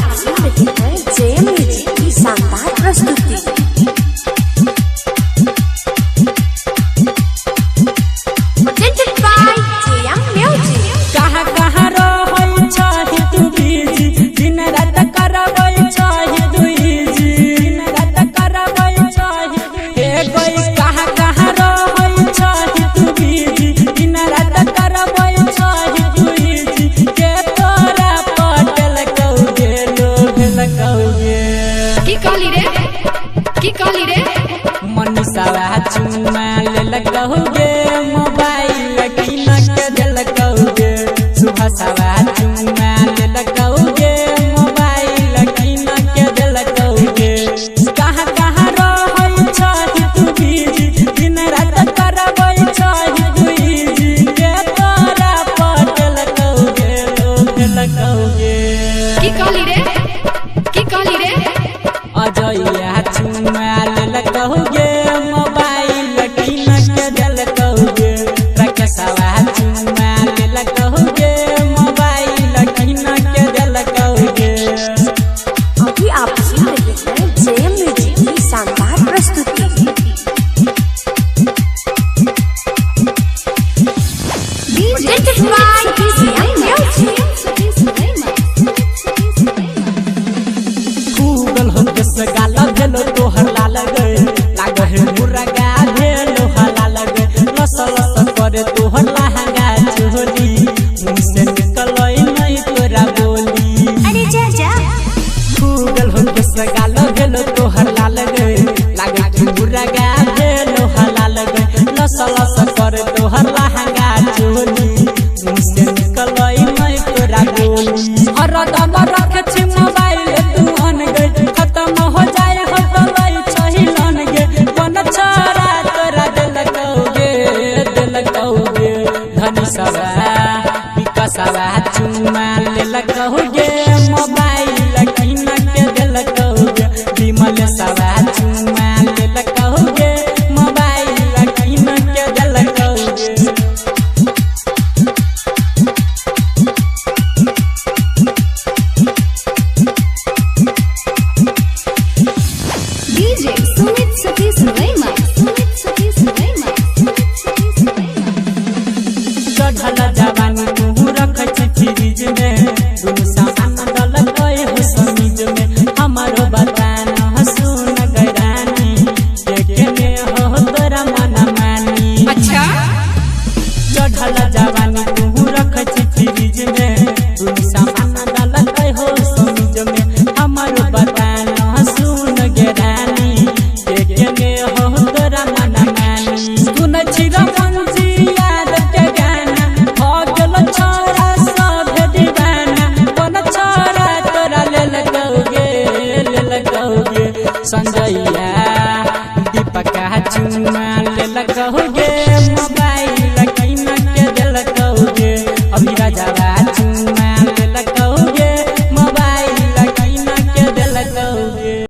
आप सुन रहे हैं जेएम म्यूजिक की शानदार प्रस्तुति। मनीषा चुमा ले कहोगे मोबाइल किन के दिल कहोगे सुबह सवा चुमा ले कहोगे मोबाइल किन के दिल कहोगे कहाँ कहाँ रहै छही तू बिजी दिन रात करबै छही बिजी के तोरा पटल कहोगे दिल कहोगे की कहली रे अजया चुमा ले कहोगे मोबाइल किन के दिल कहोगे रकसवा चुमा ले कहोगे मोबाइल किन के दिल कहोगे। अभी आप सुन रहे हैं जेएम म्यूजिक की शानदार प्रस्तुति। गूगल हो के गाला भेलो तोहर लाल गए लागे है मुर्गा भेलो हलाल गए लस लस करे तोहर लहंगा चोली मुंह से निकलई नहीं तोरा बोली। अरे जा जा गूगल हो के गाला भेलो तोहर लाल गए लागे है मुर्गा भेलो हलाल गए लस लस करे तोहर लहंगा चोली मुंह से निकलई नहीं तोरा बोली। हरदम रखे छी मोबाइल तू अन गई खत्म हो जाए हो तो लई छहिलन गे बन छोरा तोरा दिल कहोगे धनी सवा विकसवा चुमा ले कहोगे